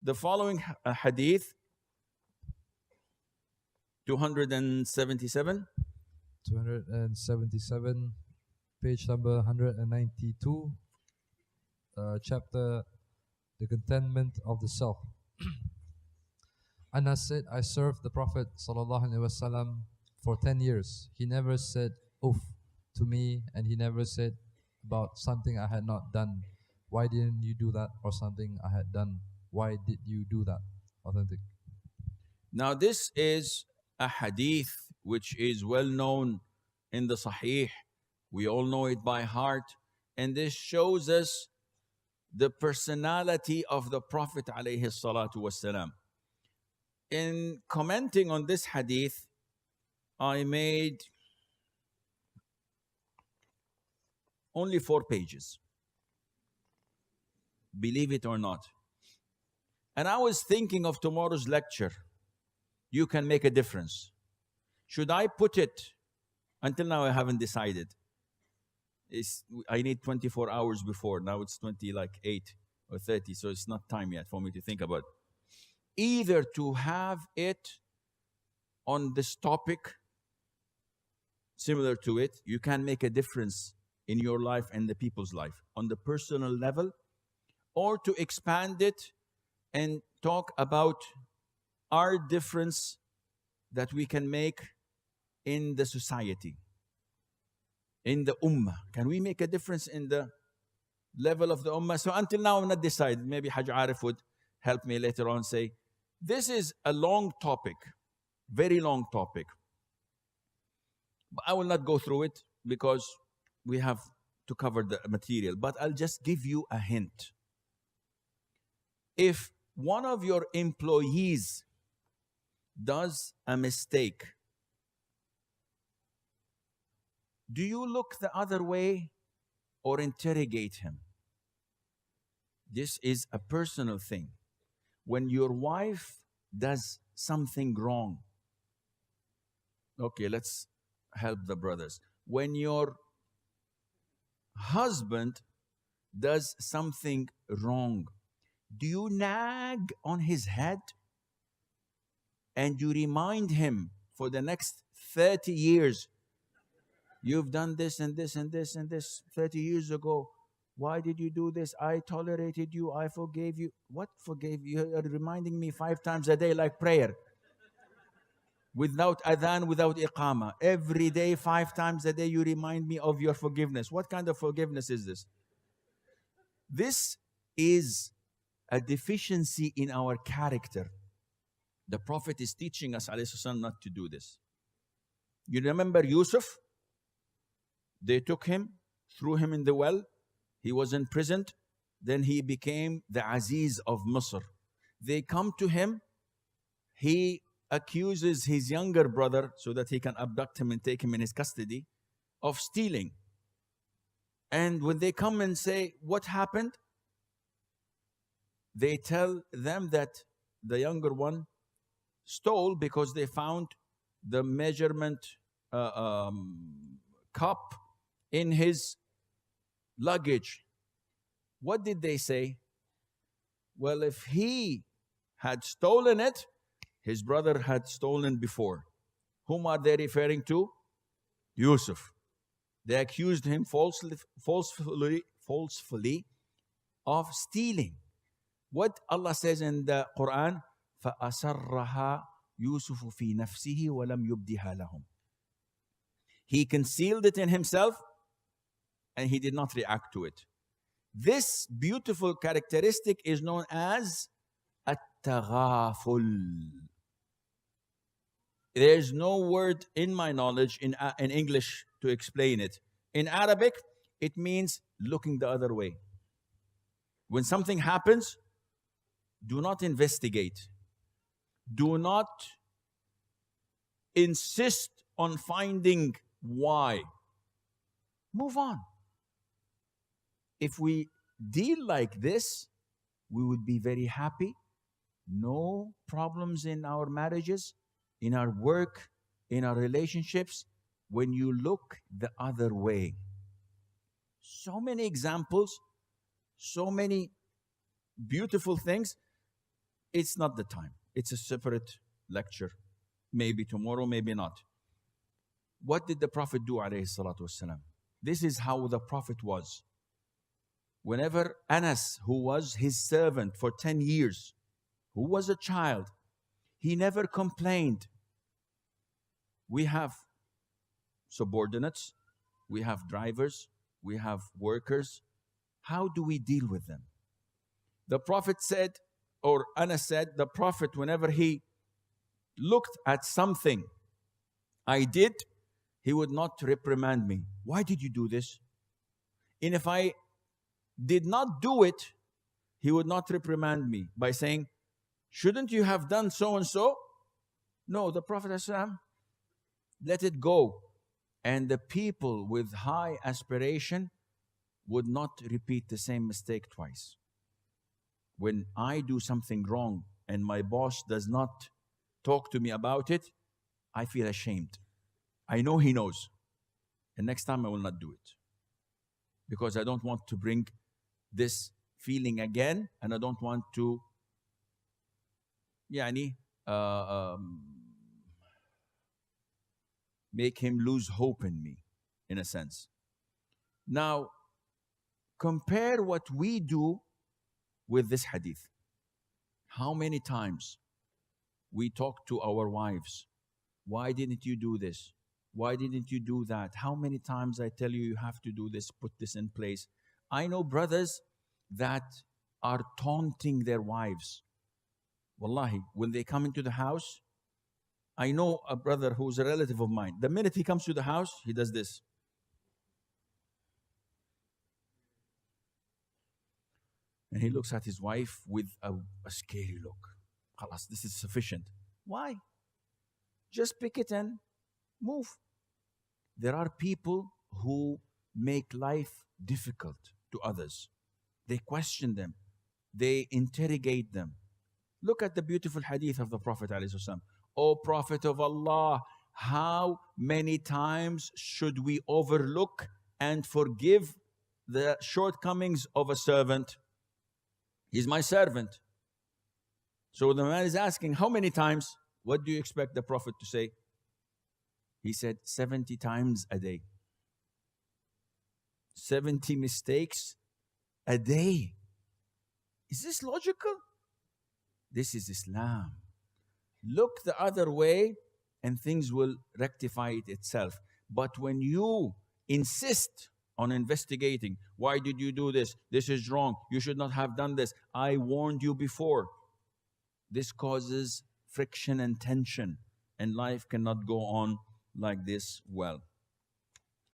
The following hadith, 277. 277, page number 192, chapter The Contentment of the Self. Anas said, I served the Prophet ﷺ for 10 years. He never said oof to me, and he never said about something I had not done, why didn't you do that? Or something I had done, why did you do that? Authentic. Now this is a hadith which is well known in the Sahih. We all know it by heart. And this shows us the personality of the Prophet alayhi salatu wasalam. In commenting on this hadith, I made only 4 pages. Believe it or not. And I was thinking of tomorrow's lecture. You can make a difference. Should I put it? Until now, I haven't decided. I need 24 hours before. Now it's 8 or 30, so it's not time yet for me to think about it. Either to have it on this topic, similar to it, you can make a difference in your life and the people's life on the personal level, or to expand it and talk about our difference that we can make in the society, in the ummah. Can we make a difference in the level of the ummah? So until now, I'm not decided. Maybe Haj Arif would help me later on say, this is a long topic, very long topic. But I will not go through it because we have to cover the material. But I'll just give you a hint. If one of your employees does a mistake, do you look the other way or interrogate him? This is a personal thing. When your wife does something wrong, okay, let's help the brothers. When your husband does something wrong, do you nag on his head and you remind him for the next 30 years, you've done this and this and this and this 30 years ago. Why did you do this? I tolerated you. I forgave you. What forgave you? You're reminding me 5 times a day like prayer. Without adhan, without iqama. Every day, 5 times a day, you remind me of your forgiveness. What kind of forgiveness is this? This is a deficiency in our character. The Prophet is teaching us, alayhi salam, not to do this. You remember Yusuf? They took him, threw him in the well. He was imprisoned. Then he became the Aziz of Misr. They come to him. He accuses his younger brother so that he can abduct him and take him in his custody of stealing. And when they come and say, what happened? They tell them that the younger one stole because they found the measurement cup in his luggage. What did they say? Well, if he had stolen it, his brother had stolen before. Whom are they referring to? Yusuf. They accused him falsely of stealing. What Allah says in the Quran, فَأَسَرَّهَا يُوسُفُ فِي نَفْسِهِ وَلَمْ يُبْدِهَا لَهُمْ. He concealed it in himself and he did not react to it. This beautiful characteristic is known as at-taghaful. There's no word in my knowledge in English to explain it. In Arabic, it means looking the other way. When something happens, do not investigate. Do not insist on finding why. Move on. If we deal like this, we would be very happy. No problems in our marriages, in our work, in our relationships, when you look the other way. So many examples, so many beautiful things. it's not the time. It's a separate lecture. Maybe tomorrow, maybe not. What did the Prophet do, alayhi salatu wasalam? This is how the Prophet was. Whenever Anas, who was his servant for 10 years, who was a child, he never complained. We have subordinates, we have drivers, we have workers. How do we deal with them? The Prophet said, or Anas said, the Prophet, whenever he looked at something I did, he would not reprimand me. Why did you do this? And if I did not do it, he would not reprimand me by saying, shouldn't you have done so and so? No, the Prophet ﷺ let it go. And the people with high aspiration would not repeat the same mistake twice. When I do something wrong and my boss does not talk to me about it, I feel ashamed. I know he knows. And next time I will not do it. Because I don't want to bring this feeling again, and I don't want to make him lose hope in me, in a sense. Now, compare what we do with this hadith. How many times we talk to our wives, why didn't you do this? Why didn't you do that? How many times I tell you, you have to do this, put this in place. I know brothers that are taunting their wives. Wallahi, when they come into the house, I know a brother who's a relative of mine. The minute he comes to the house, he does this. And he looks at his wife with a scary look. Khalas, this is sufficient. Why? Just pick it and move. There are people who make life difficult to others. They question them. They interrogate them. Look at the beautiful hadith of the Prophet ﷺ. O Prophet of Allah, how many times should we overlook and forgive the shortcomings of a servant? He's my servant. So the man is asking, how many times? What do you expect the Prophet to say? He said 70 times a day. 70 mistakes a day. Is this logical? This is Islam. Look the other way and things will rectify it itself. But when you insist on investigating, why did you do this? This is wrong. You should not have done this. I warned you before. This causes friction and tension, and life cannot go on like this well.